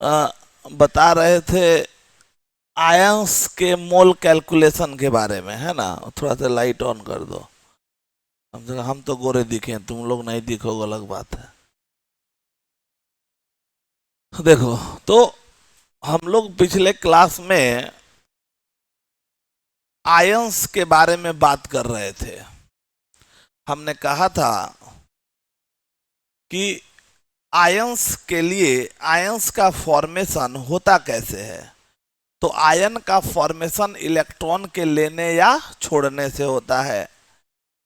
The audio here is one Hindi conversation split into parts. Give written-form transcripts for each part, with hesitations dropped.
बता रहे थे आयंस के मोल कैलकुलेशन के बारे में, है ना। थोड़ा सा लाइट ऑन कर दो। हम तो गोरे दिखे, तुम लोग नहीं दिखोगे, अलग बात है। देखो, तो हम लोग पिछले क्लास में आयंस के बारे में बात कर रहे थे। हमने कहा था कि आयंस के लिए आयंस का फॉर्मेशन होता कैसे है। तो आयन का फॉर्मेशन इलेक्ट्रॉन के लेने या छोड़ने से होता है।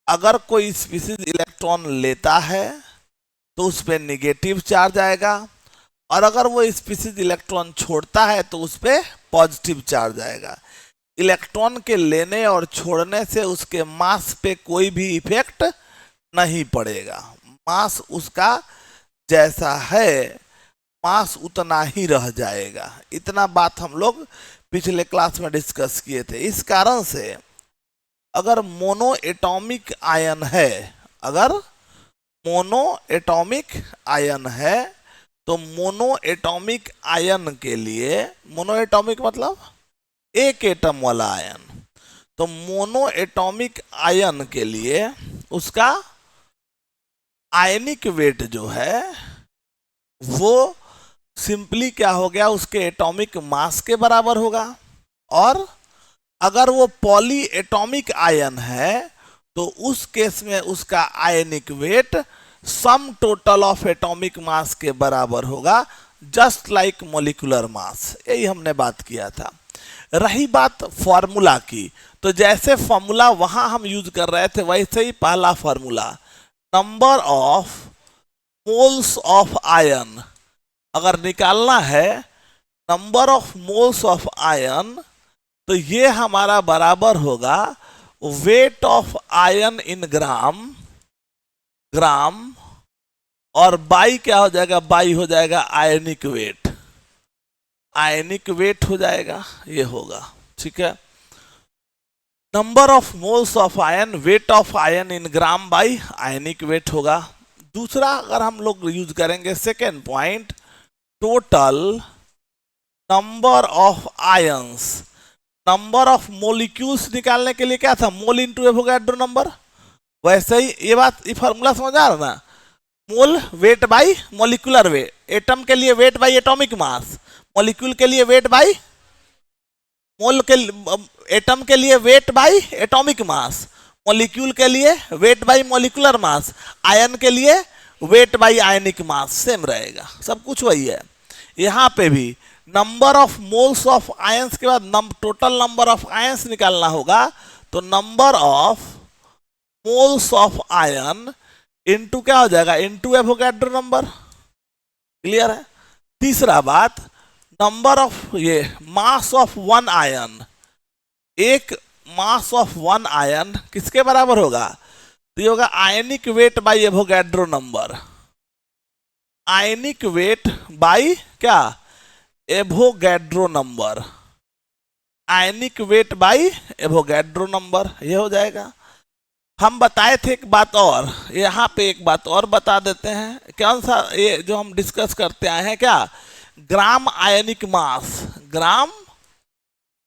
अगर कोई स्पीशीज इलेक्ट्रॉन लेता है तो उस पर निगेटिव चार्ज आएगा, और अगर वो स्पीशीज इलेक्ट्रॉन छोड़ता है तो उस पर पॉजिटिव चार्ज आएगा। इलेक्ट्रॉन के लेने और छोड़ने से उसके मास पे कोई भी इफेक्ट नहीं पड़ेगा। मास उसका जैसा है, मास उतना ही रह जाएगा। इतना बात हम लोग पिछले क्लास में डिस्कस किए थे। इस कारण से अगर मोनो एटॉमिक आयन है, अगर मोनो एटॉमिक आयन है, तो मोनो एटॉमिक आयन के लिए, मोनो एटॉमिक मतलब एक एटम वाला आयन, तो मोनो एटॉमिक आयन के लिए उसका आयनिक वेट जो है वो सिंपली क्या हो गया, उसके एटॉमिक मास के बराबर होगा। और अगर वो पॉली एटॉमिक आयन है तो उस केस में उसका ionic weight sum total of atomic mass के बराबर होगा, जस्ट लाइक मोलिकुलर मास। यही हमने बात किया था। रही बात फॉर्मूला की, तो जैसे फॉर्मूला वहां हम यूज कर रहे थे वैसे ही पहला formula, number of moles of ion अगर निकालना है, number of moles of ion, तो ये हमारा बराबर होगा वेट ऑफ आयन इन ग्राम, ग्राम, और बाई क्या हो जाएगा, बाई हो जाएगा आयनिक वेट, आयनिक वेट हो जाएगा, ये होगा। ठीक है, number of moles of ion, weight of ion in gram by ionic weight होगा। दूसरा अगर हम लोग यूज करेंगे second point, total number of ions, number of molecules निकालने के लिए क्या था, मोल इंटू एवोगाड्रो नंबर। वैसे ही ये बात, ये फॉर्मूला समझ आ रहा ना, mole weight by molecular weight, atom के लिए weight by atomic mass, molecule के लिए वेट बाई मोल के, एटम के लिए weight by atomic mass, molecule के लिए weight by molecular mass, ion के लिए weight by ionic mass, same रहेगा, सब कुछ वही है। यहाँ पे भी number of moles of ions के बाद टोटल नंबर ऑफ आयंस निकालना होगा, तो number of moles of ion into क्या हो जाएगा, इनटू एवोगाड्रो नंबर। क्लियर है। तीसरा बात, नंबर ऑफ ये मास ऑफ वन आयन, एक मास ऑफ वन आयन किसके बराबर होगा, तो ये होगा ionic weight by Avogadro number, ionic weight by क्या, Avogadro number, ionic weight by Avogadro number, ये हो जाएगा। हम बताए थे एक बात और, यहाँ पे एक बात और बता देते हैं। कौन सा, ये जो हम डिस्कस करते आए हैं क्या, ग्राम आयनिक मास, ग्राम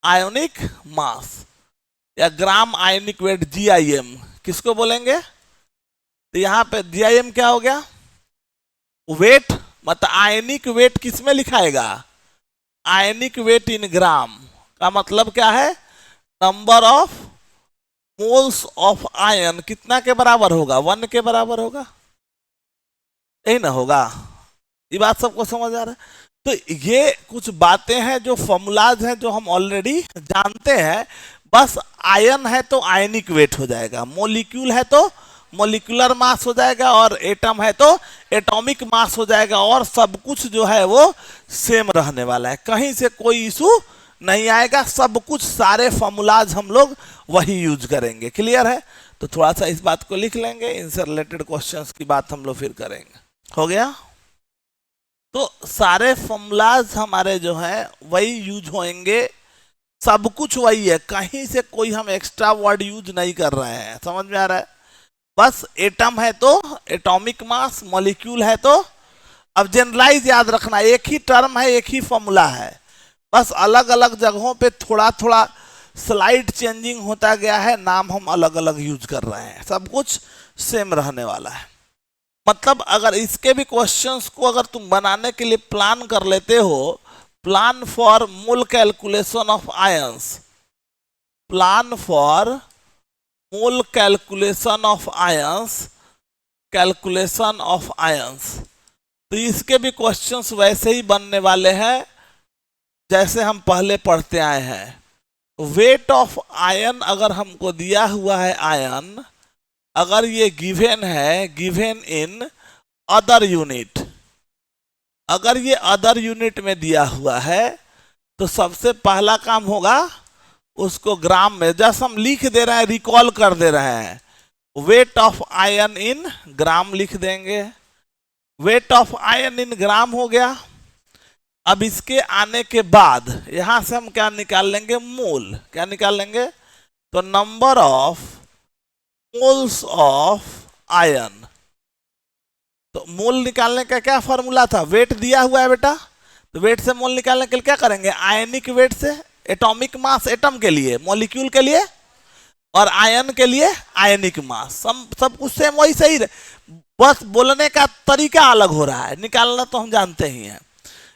आयोनिक मास या ग्राम आयनिक वेट, जीआईएम किसको बोलेंगे। तो यहाँ पे जीआईएम क्या हो गया, वेट, मतलब आयनिक वेट किस में लिखाएगा, आयनिक वेट इन ग्राम का मतलब क्या है, number of moles of ion कितना के बराबर होगा, 1 के बराबर होगा, यही ना होगा। ये बात सबको समझ आ रहा है। तो ये कुछ बातें हैं जो फॉर्मूलाज हैं जो हम ऑलरेडी जानते हैं। बस आयन है तो आयनिक वेट हो जाएगा, मॉलिक्यूल है तो मॉलिक्यूलर मास हो जाएगा, और एटम है तो एटॉमिक मास हो जाएगा, और सब कुछ जो है वो सेम रहने वाला है, कहीं से कोई इशू नहीं आएगा। सब कुछ सारे फॉर्मूलाज हम लोग वही यूज करेंगे। क्लियर है। तो थोड़ा सा इस बात को लिख लेंगे, इनसे रिलेटेड क्वेश्चंस की बात हम लोग फिर करेंगे। हो गया। तो सारे फॉर्मूलाज हमारे जो है वही यूज होंगे, सब कुछ वही है, कहीं से कोई हम एक्स्ट्रा वर्ड यूज नहीं कर रहे हैं। समझ में आ रहा है। बस एटम है तो एटॉमिक मास, मॉलिक्यूल है तो अब जनरलाइज याद रखना, एक ही टर्म है, एक ही फॉर्मूला है, बस अलग अलग जगहों पे थोड़ा थोड़ा स्लाइड चेंजिंग होता गया है, नाम हम अलग अलग यूज कर रहे हैं, सब कुछ सेम रहने वाला है। मतलब अगर इसके भी क्वेश्चंस को अगर तुम बनाने के लिए प्लान कर लेते हो, plan for mole calculation of ions, plan for mole calculation of ions, calculation of ions, तो इसके भी क्वेश्चंस वैसे ही बनने वाले हैं जैसे हम पहले पढ़ते आए हैं। वेट ऑफ आयन अगर हमको दिया हुआ है, आयन अगर ये गिवन है, गिवन इन अदर यूनिट, अगर ये अदर यूनिट में दिया हुआ है तो सबसे पहला काम होगा उसको ग्राम में, जैसे हम लिख दे रहे हैं, रिकॉल कर दे रहे हैं, वेट ऑफ आयन इन ग्राम लिख देंगे। वेट ऑफ आयन इन ग्राम हो गया। अब इसके आने के बाद यहां से हम क्या निकाल लेंगे, मोल, क्या निकाल लेंगे, तो number of moles of ion. तो मोल निकालने का क्या फॉर्मूला था, वेट दिया हुआ है बेटा, तो वेट से मोल निकालने के लिए क्या करेंगे, आयनिक वेट से, एटॉमिक मास एटम के लिए, मॉलिक्यूल के लिए, और आयन के लिए आयनिक मास, सब कुछ सेम वही सही, बस बोलने का तरीका अलग हो रहा है, निकालना तो हम जानते ही हैं।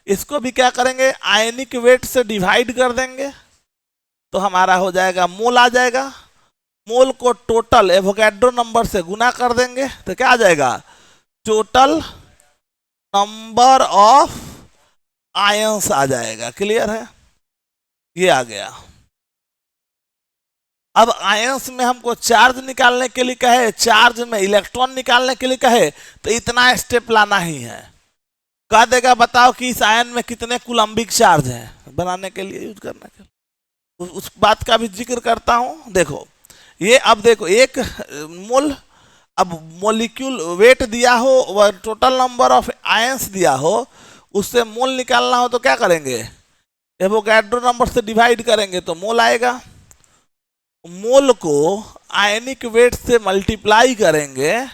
इसको भी क्या करेंगे, आयनिक वेट से डिवाइड कर देंगे तो हमारा हो जाएगा मोल आ जाएगा। मोल को टोटल एवोगैड्रो नंबर से गुना कर देंगे तो क्या आ जाएगा, टोटल नंबर ऑफ आयंस आ जाएगा। क्लियर है, ये आ गया। अब आयंस में हमको चार्ज निकालने के लिए कहे, चार्ज में इलेक्ट्रॉन निकालने के लिए कहे, तो इतना स्टेप लाना ही है। कह देगा बताओ कि इस आयन में कितने कूलम्बिक चार्ज हैं, बनाने के लिए, यूज करने के लिए, उस बात का भी जिक्र करता हूं। देखो ये, अब देखो एक मोल, अब मोलिक्यूल वेट दिया हो, टोटल नंबर ऑफ आयंस दिया हो, उससे मोल निकालना हो तो क्या करेंगे, एवोगैड्रो नंबर से डिवाइड करेंगे तो मोल आएगा। मोल को आयनिक वेट से मल्टीप्लाई करेंगे,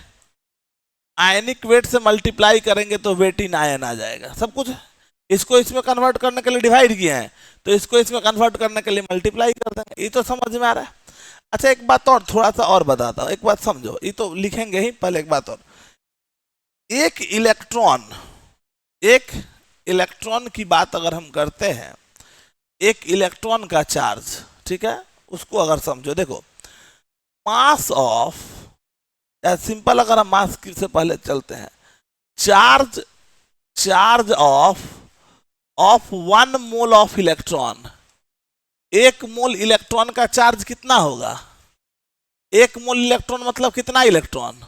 आयनिक वेट से मल्टीप्लाई करेंगे तो वेट इन आयन आ जाएगा। सब कुछ इसको इसमें कन्वर्ट करने के लिए डिवाइड किए हैं, तो इसको इसमें कन्वर्ट करने के लिए मल्टीप्लाई कर देंगे। ये तो समझ में आ रहा है। अच्छा एक बात और, थोड़ा सा और बताता हूँ, एक बात समझो, ये तो लिखेंगे ही, पहले एक बात और, एक इलेक्ट्रॉन की बात अगर हम करते हैं, एक इलेक्ट्रॉन का चार्ज, ठीक है, उसको अगर समझो, देखो मास ऑफ, या सिंपल अगर हम मास से पहले चलते हैं, charge of 1 mole of electron, 1 mole electron का चार्ज कितना होगा, 1 मोल इलेक्ट्रॉन मतलब कितना इलेक्ट्रॉन,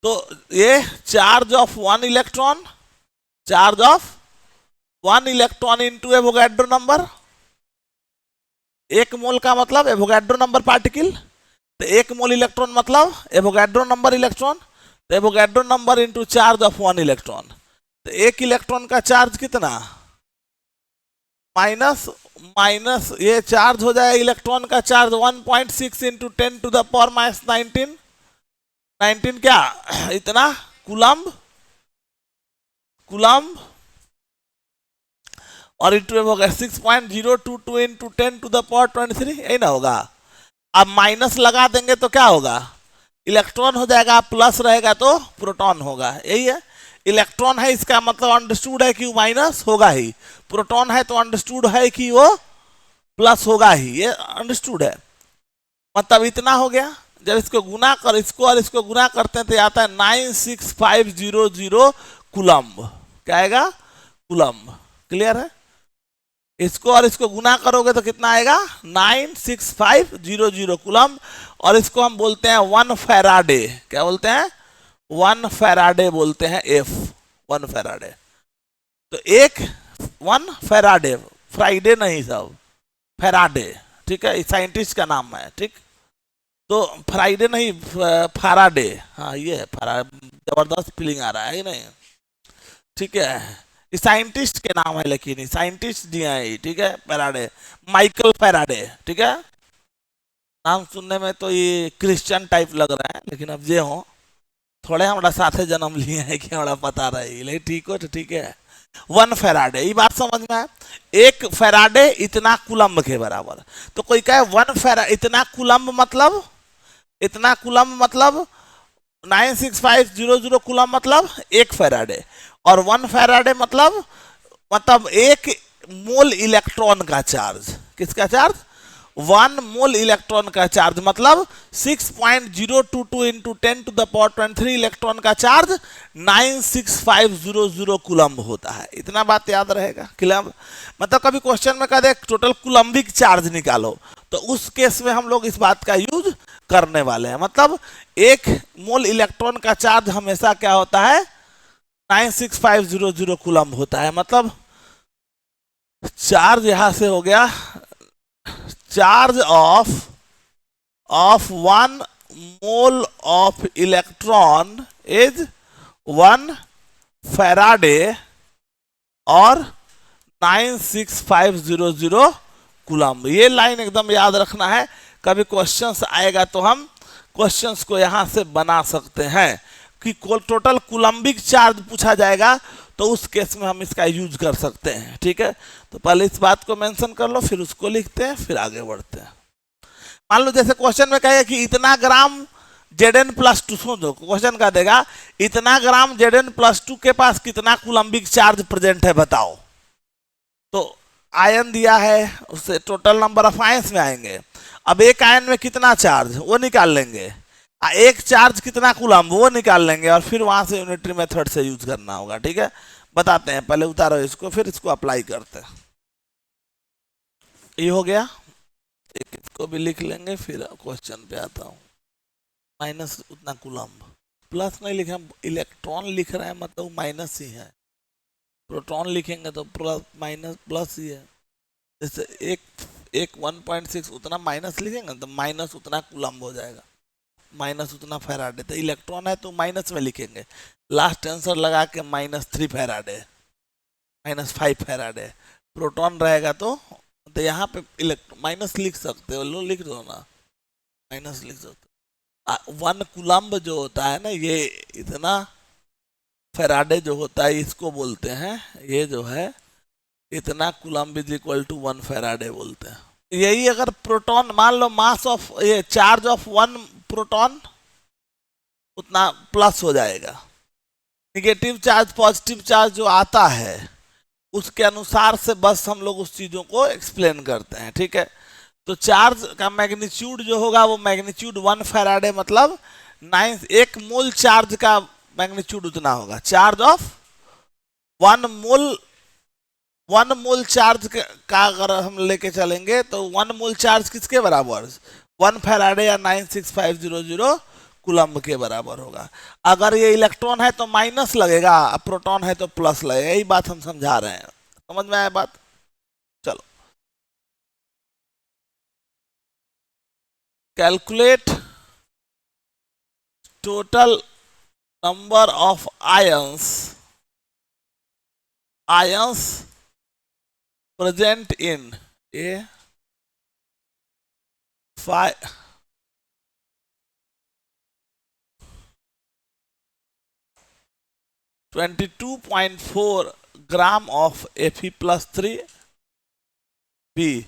तो ये charge of 1 electron, charge of 1 electron into Avogadro number, 1 मोल का मतलब एवोगैड्रो नंबर पार्टिकल, तो 1 मोल इलेक्ट्रॉन मतलब एवोगैड्रो नंबर इलेक्ट्रॉन, तो Avogadro number into charge of 1 electron, तो 1 इलेक्ट्रॉन का चार्ज कितना, माइनस ये चार्ज हो जाएगा, इलेक्ट्रॉन का charge 1.6 into 10 to the power minus 19 क्या इतना कूलम्ब, और इंटू होगा 6.022 इंटू 10 टू द पावर 23, यही ना होगा। अब माइनस लगा देंगे तो क्या होगा, इलेक्ट्रॉन हो जाएगा, प्लस रहेगा तो प्रोटॉन होगा, यही है। इलेक्ट्रॉन है इसका मतलब अंडरस्टूड है कि वो माइनस होगा ही, प्रोटॉन है तो अंडरस्टूड है कि वो प्लस होगा ही, ये अंडरस्टूड है। मतलब इतना हो गया। जब इसको गुना कर, इसको और इसको गुना करते हैं तो आता है 96500 कूलम्ब, क्या आएगा, कूलम्ब। क्लियर है, इसको और इसको गुना करोगे तो कितना आएगा, 96500 कूलम्ब, और इसको हम बोलते हैं 1 फैराडे, क्या बोलते हैं, 1 फैराडे बोलते हैं, F 1 फैराडे। तो 1 फैराडे, फ्राइडे नहीं सब, फैराडे, ठीक है, साइंटिस्ट का नाम है, ठीक, तो फ्राइडे नहीं फैराडे, हाँ ये है, जबरदस्त फीलिंग आ रहा है नहीं, ठीक है, साइंटिस्ट के नाम है, लेकिन साइंटिस्ट दिए हैं, ठीक है, फैराडे, माइकल फैराडे, ठीक है। नाम सुनने में तो ये क्रिश्चियन टाइप लग रहा है, लेकिन अब ये हो, थोड़े हमारा साथे जन्म लिए हैं कि हमारा पता रही, लेकिन ठीक हो तो ठीक है। 1 फैराडे, ये बात समझ में है। 1 फैराडे इतना कुलम्ब के बराबर। तो कोई कहे 1 फैराडे इतना कुलम्ब मतलब, इतना कुलम्ब मतलब 96500 कुलम्ब मतलब 1 फैराडे, और 1 फैराडे मतलब 1 मोल इलेक्ट्रॉन का चार्ज। किसका चार्ज? 1 मोल इलेक्ट्रॉन का चार्ज मतलब 6.022 इंटू 10⁻23 इलेक्ट्रॉन का चार्ज 96500 कुलम्ब होता है। इतना बात याद रहेगा। कुलम्ब मतलब कभी क्वेश्चन में कह दे टोटल कुलम्बिक चार्ज निकालो, तो उस केस में हम लोग इस बात का यूज करने वाले हैं। मतलब 1 मोल इलेक्ट्रॉन का चार्ज हमेशा क्या होता है? 96500 कुलम्ब होता है। मतलब चार्ज यहां से हो गया, charge of 1 mole of electron is 1 Faraday और 96500 कुलम्ब। ये लाइन एकदम याद रखना है, कभी क्वेश्चंस आएगा तो हम क्वेश्चंस को यहां से बना सकते हैं कि टोटल कुलम्बिक चार्ज पूछा जाएगा, तो उस केस में हम इसका यूज कर सकते हैं। ठीक है, तो पहले इस बात को मेंशन कर लो, फिर उसको लिखते हैं, फिर आगे बढ़ते हैं। मान लो जैसे क्वेश्चन में कहेगा कि इतना ग्राम Zn+2, समझो क्वेश्चन का देगा इतना ग्राम Zn+2 के पास कितना कुलम्बिक चार्ज प्रेजेंट है बताओ। तो आयन दिया है, उससे टोटल नंबर ऑफ आयंस में आएंगे। अब एक आयन में कितना चार्ज वो निकाल लेंगे, एक चार्ज कितना कुलम्ब वो निकाल लेंगे, और फिर वहां से यूनिटरी मेथड से यूज करना होगा। ठीक है, बताते हैं, पहले उतारो इसको, फिर इसको अप्लाई करते हैं। ये हो गया, एक इसको भी लिख लेंगे, फिर क्वेश्चन पे आता हूँ। माइनस उतना कुलम्ब, प्लस नहीं लिखे, इलेक्ट्रॉन लिख रहे हैं मतलब माइनस ही है। प्रोटॉन लिखेंगे तो प्लस माइनस प्लस ही है। जैसे एक 1.6 उतना माइनस लिखेंगे तो माइनस उतना कुलम्ब हो जाएगा, माइनस उतना फैराडे। तो इलेक्ट्रॉन है तो माइनस में लिखेंगे, लास्ट आंसर लगा के -3 फैराडे, -5 फैराडे। प्रोटॉन रहेगा तो यहाँ पे माइनस लिख सकते हो, लो लिख दो ना, माइनस लिख सकते हो। 1 कुलम्ब जो होता है ना, ये इतना फैराडे जो होता है इसको बोलते हैं, ये जो है इतना coulomb is equal to 1 faraday बोलते हैं। यही अगर प्रोटॉन मान लो मास ऑफ ये चार्ज ऑफ 1 प्रोटॉन उतना प्लस हो जाएगा। निगेटिव चार्ज पॉजिटिव चार्ज जो आता है उसके अनुसार से बस हम लोग उस चीजों को एक्सप्लेन करते हैं। ठीक है, तो चार्ज का मैग्नीट्यूड जो होगा वो मैग्नीट्यूड 1 फैराडे मतलब 1 मोल चार्ज का मैग्नीट्यूड उतना होगा। चार्ज ऑफ 1 मोल चार्ज का अगर हम लेके चलेंगे तो 1 मोल चार्ज किसके बराबर? 1 फैराडे या 96500 कुलम्ब के बराबर होगा। अगर ये इलेक्ट्रॉन है तो माइनस लगेगा, प्रोटॉन है तो प्लस लगेगा। यही बात हम समझा रहे हैं, समझ में आया बात? चलो, calculate total number of ions present in a 22.4 gram of Fe+3, B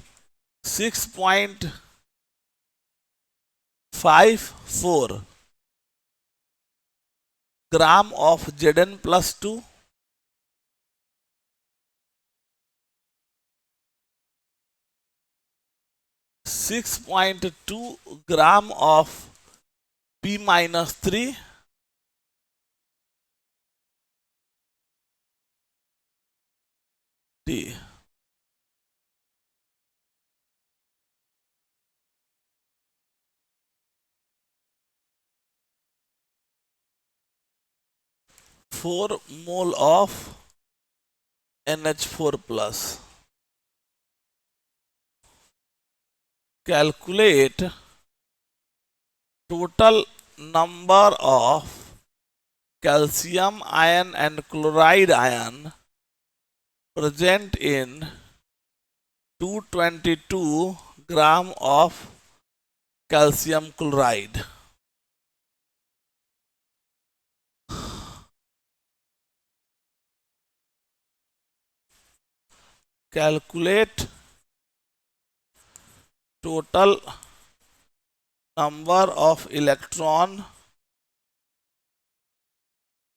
6.54 gram of Zn+2, (6.2 gram of P-3), D 4 mole of NH4+. Calculate total number of calcium ion and chloride ion present in 222 gram of calcium chloride. calculate total number of electron,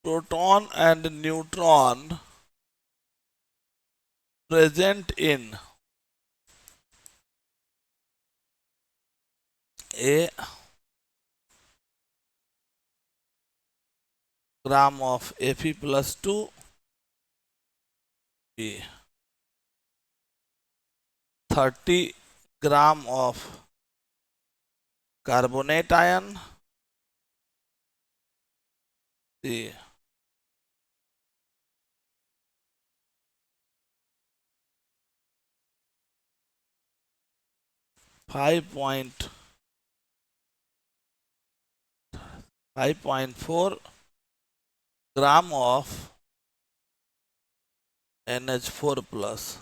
proton and neutron present in a gram of Fe+2, B 30 gram of carbonate ion, C 5.4 gram of NH4 plus.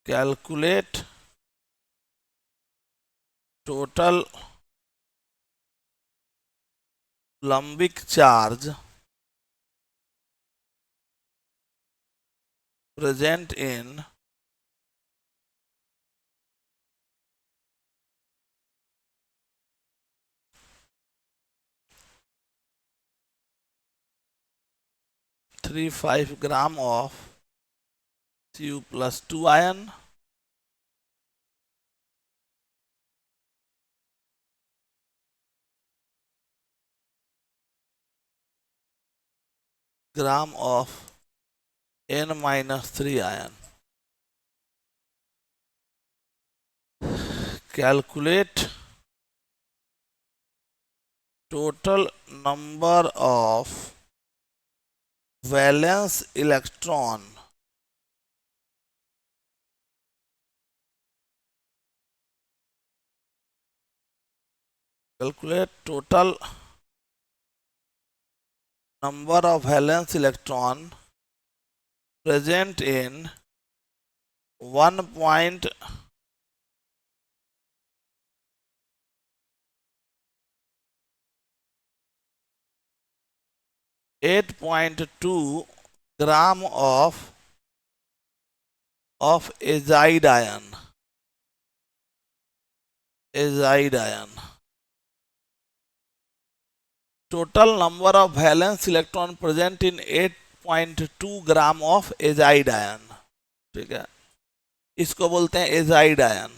Calculate total Coulombic charge present in three 5 gram of Cu+2 ion, gram of N-3 ion. Calculate total number of valence electron calculate total number of valence electron present in 1.8.2 gram of azide ion. Total number of valence electron present in 8.2 gram of azide ion. ठीक है, इसको बोलते हैं एजाइड आयन।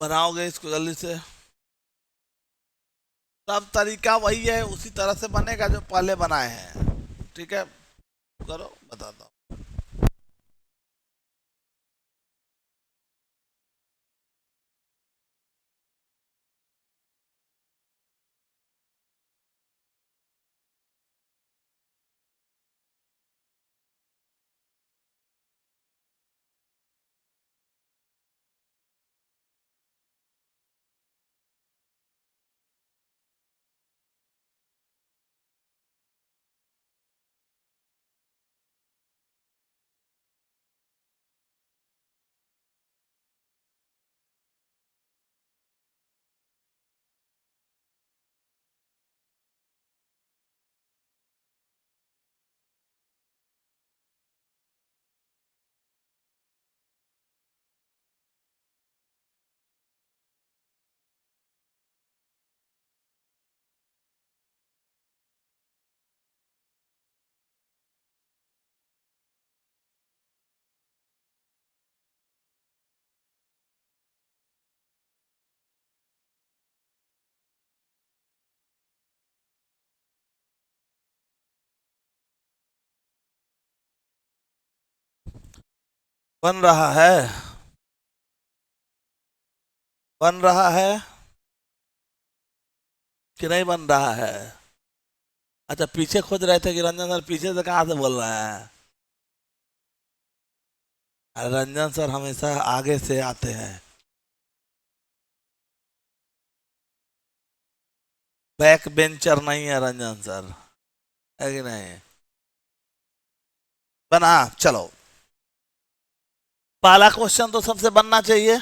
बनाओगे इसको जल्दी से। सब तरीका वही है, उसी तरह से बनेगा जो पहले बनाए हैं। ठीक है, करो बताता हूँ। बन रहा है, बन रहा है कि नहीं बन रहा है? अच्छा, पीछे खोज रहे थे कि रंजन सर पीछे से कहाँ से बोल रहे हैं? अरे रंजन सर हमेशा आगे से आते हैं। बैक बेंचर नहीं है रंजन सर, है कि नहीं? बना, चलो। पहला क्वेश्चन तो सबसे बनना चाहिए।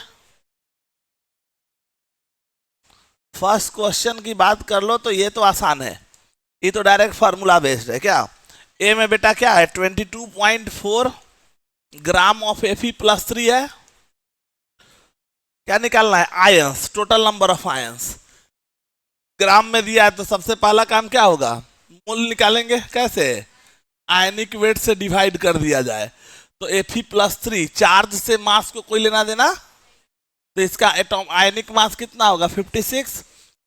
फर्स्ट क्वेश्चन की बात कर लो तो ये तो आसान है, ये तो डायरेक्ट फार्मूला बेस्ड है। क्या ए में बेटा क्या है? 22.4 ग्राम ऑफ Fe+3 है। क्या निकालना है? Ions, total number of ions. Gram में दिया है तो सबसे पहला काम क्या होगा? मोल निकालेंगे। कैसे? आयनिक वेट से डिवाइड कर दिया जाए तो Fe+3 चार्ज से मास को कोई लेना देना, तो इसका एटॉम आयनिक मास कितना होगा? 56।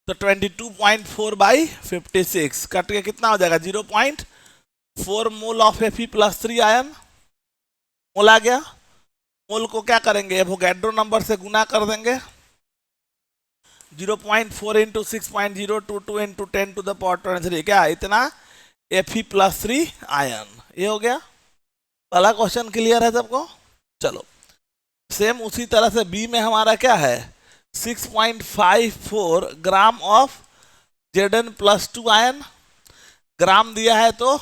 तो 22.4/56 कट के कितना हो जाएगा? 0.4 मोल ऑफ Fe+3 आयन। मोल आ गया। मोल को क्या करेंगे? एवोगैड्रो नंबर से गुना कर देंगे। 0.4 इंटू 6.022 इंटू 10⁻23। क्या इतना? Fe+3 ion. ये हो गया। पहला क्वेश्चन क्लियर है सबको? चलो, सेम उसी तरह से बी में हमारा क्या है? 6.54 ग्राम ऑफ Zn+2 आयन। ग्राम दिया है तो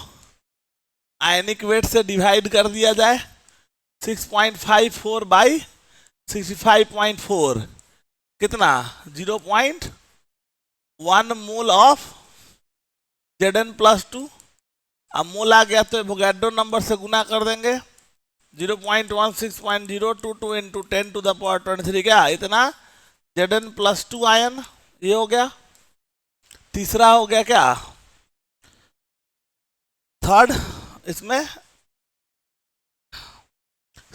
आयनिक वेट से डिवाइड कर दिया जाए। 6.54/65.4 कितना? 0.1 मोल ऑफ Zn+2। अब मोल आ गया तो एवोगैड्रो नंबर से गुना कर देंगे। 0.16.022 इंटू 10⁻23। क्या इतना? Zn+2 ion. ये हो गया। तीसरा हो गया क्या? थर्ड, इसमें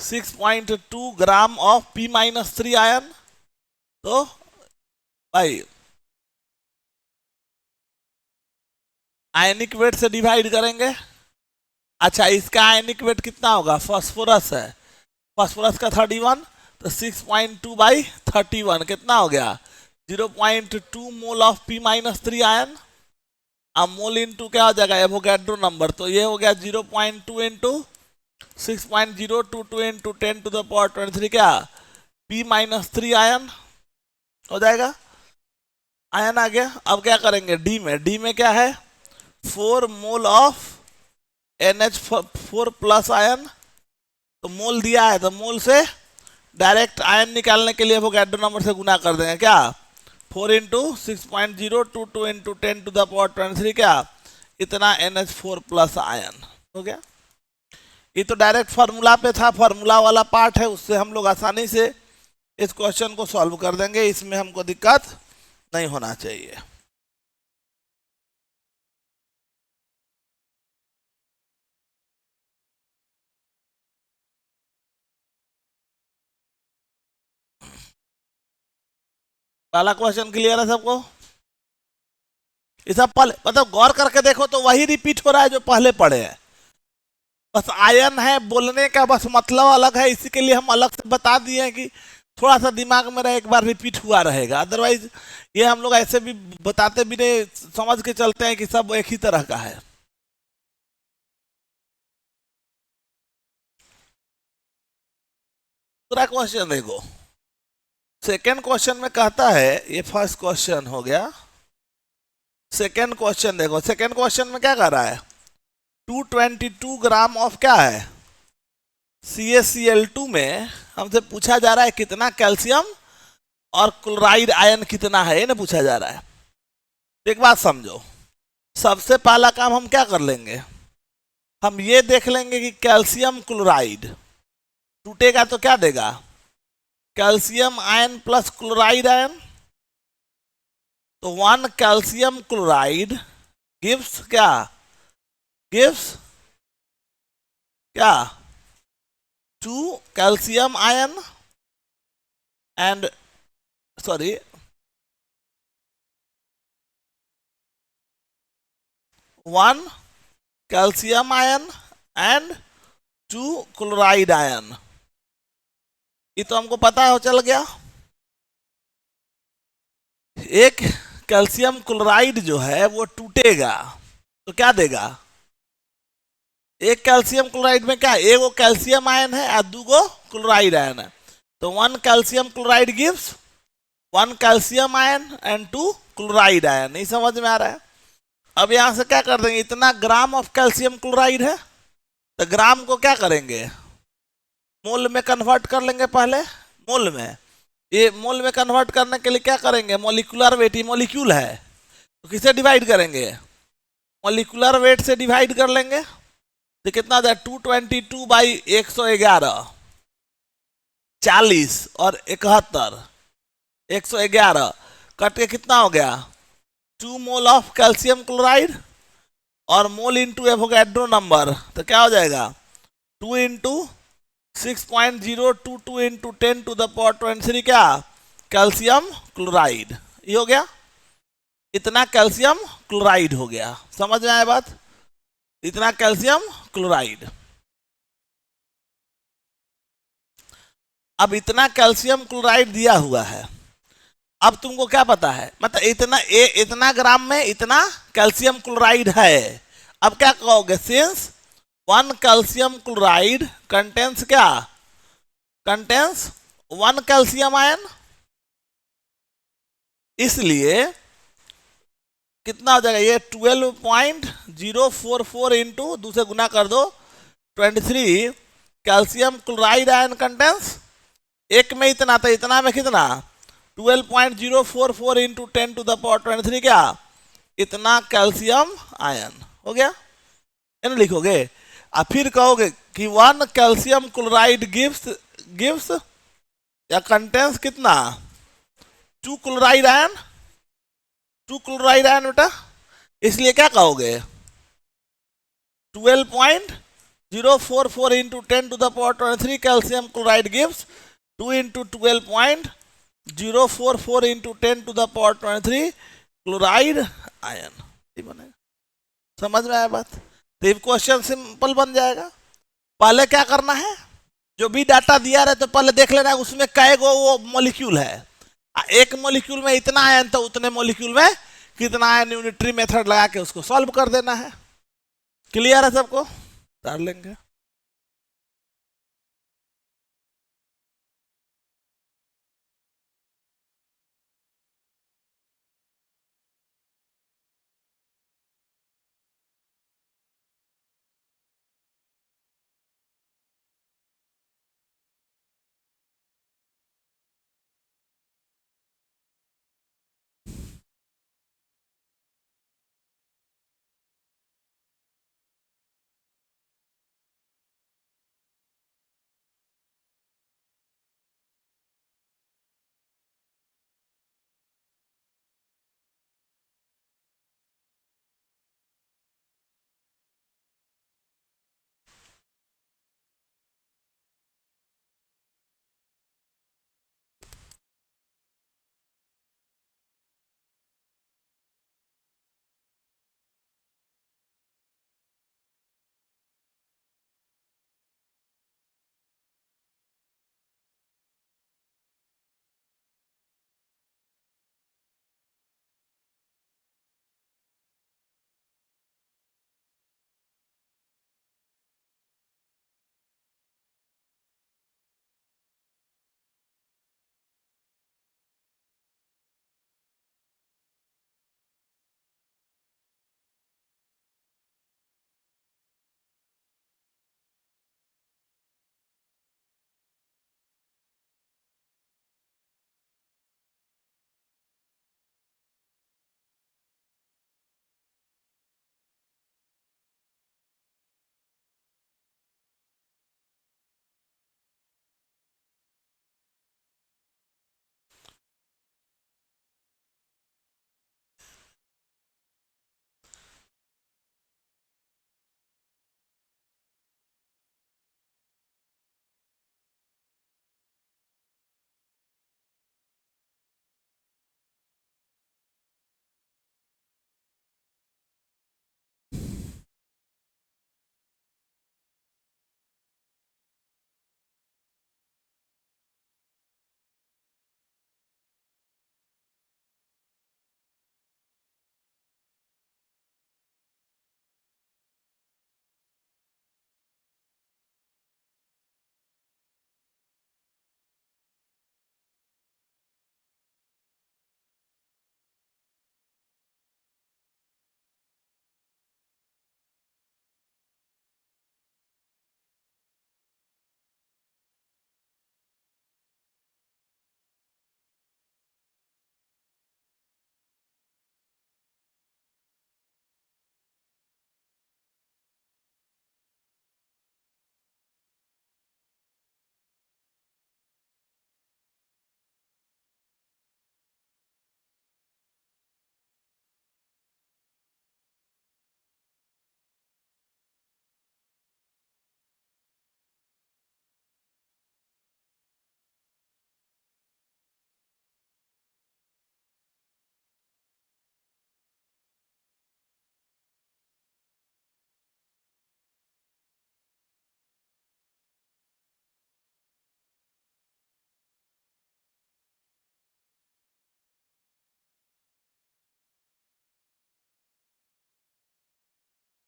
6.2 ग्राम ऑफ P-3 आयन। तो भाई आयनिक वेट से डिवाइड करेंगे। अच्छा, इसका आयनिक वेट कितना होगा? फास्फोरस है, फास्फोरस का 31, तो 6.2/31 कितना हो गया? 0.2 मोल ऑफ P-3 आयन। अब मोल इंटू क्या हो जाएगा? Avogadro number. तो ये हो गया 0.2 इंटू 6.022 इंटू 10⁻23। क्या? P-3 आयन हो जाएगा। आयन आ गया। अब क्या करेंगे? डी में, डी में क्या है? 4 मोल ऑफ NH4+ आयन। तो मोल दिया है तो मोल से डायरेक्ट आयन निकालने के लिए एवोगैड्रो नंबर से गुना कर देंगे। क्या? 4 इंटू 6.022 इंटू 10⁻23। क्या इतना? NH4+ आयन हो गया। ये तो डायरेक्ट फार्मूला पे था, फार्मूला वाला पार्ट है, उससे हम लोग आसानी से इस क्वेश्चन को सॉल्व कर देंगे, इसमें हमको दिक्कत नहीं होना चाहिए। पहला क्वेश्चन क्लियर है सबको? ये सब पहले मतलब गौर करके देखो तो वही रिपीट हो रहा है जो पहले पढ़े हैं, बस आयन है बोलने का बस मतलब अलग है, इसी के लिए हम अलग से बता दिए हैं कि थोड़ा सा दिमाग में रहे, एक बार रिपीट हुआ रहेगा। अदरवाइज ये हम लोग ऐसे भी बताते भी नहीं, समझ के चलते हैं कि सब एक ही तरह का है। दूसरा क्वेश्चन देखो, सेकेंड क्वेश्चन में कहता है, ये फर्स्ट क्वेश्चन हो गया। सेकेंड क्वेश्चन देखो, सेकेंड क्वेश्चन में क्या कर रहा है, 222 ग्राम ऑफ क्या है, CaCl2 में हमसे पूछा जा रहा है कितना कैल्शियम और क्लोराइड आयन कितना है, ये ना पूछा जा रहा है। एक बात समझो, सबसे पहला काम हम क्या कर लेंगे, हम ये देख लेंगे कि कैल्शियम क्लोराइड टूटेगा तो क्या देगा, calcium ion plus chloride ion. तो 1 कैल्शियम क्लोराइड गिव्स क्या, गिव्स क्या, 2 calcium ion and sorry 1 calcium ion and 2 chloride ion. ये तो हमको पता हो चल गया। एक कैल्शियम क्लोराइड जो है वो टूटेगा तो क्या देगा, एक कैल्शियम क्लोराइड में क्या, एक वो कैल्शियम आयन है और 2 क्लोराइड आयन है। तो 1 calcium chloride gives 1 calcium ion and 2 chloride ion. नहीं समझ में आ रहा है? अब यहां से क्या कर देंगे, इतना ग्राम ऑफ कैल्शियम क्लोराइड है तो ग्राम को क्या करेंगे, मोल में कन्वर्ट कर लेंगे पहले, मोल में। ये मोल में कन्वर्ट करने के लिए क्या करेंगे, मोलिकुलर वेट, ये मोलिक्यूल है तो किसे डिवाइड करेंगे, मोलिकुलर वेट से डिवाइड कर लेंगे। तो कितना था, 222 बाई 111, 40 और 71, 111 कट के कितना हो गया, 2 मोल ऑफ कैल्शियम क्लोराइड और मोल इंटू एवोगैड्रो नंबर, तो क्या हो जाएगा 2 इंटू 6.022 इंटू 10⁻23 क्या, कैल्शियम क्लोराइड। ये हो गया, इतना कैल्शियम क्लोराइड हो गया। समझ में आया बात, इतना कैल्शियम क्लोराइड। अब इतना कैल्शियम क्लोराइड दिया हुआ है, अब तुमको क्या पता है, मतलब इतना ग्राम में इतना कैल्शियम क्लोराइड है। अब क्या कहोगे, सिंस 1 कैल्शियम क्लोराइड कंटेंस क्या, कंटेंस 1 कैल्शियम आयन, इसलिए कितना हो जाएगा, ये 12.044 इंटू दूसरे गुना कर दो 23 कैल्शियम क्लोराइड आयन कंटेंस, एक में इतना था, इतना में कितना 12.044 इंटू 10⁻23 क्या, इतना कैल्शियम आयन हो गया। इन लिखोगे और फिर कहोगे कि 1 कैल्शियम क्लोराइड गिव्स गिव्स या कंटेंस कितना, 2 क्लोराइड आयन, 2 क्लोराइड आयन बेटा, इसलिए क्या कहोगे 12.044 into 10⁻23 calcium chloride gives 2 into 12.044 into 10⁻23 chloride ion. बनेगा, समझ में आया बात? तो ये क्वेश्चन सिंपल बन जाएगा। पहले क्या करना है, जो भी डाटा दिया रहे तो पहले देख लेना है उसमें कै गो वो मॉलिक्यूल है, एक मॉलिक्यूल में इतना आयन तो उतने मॉलिक्यूल में कितना आयन, यूनिटरी मेथड लगा के उसको सॉल्व कर देना है। क्लियर है सबको? कर लेंगे।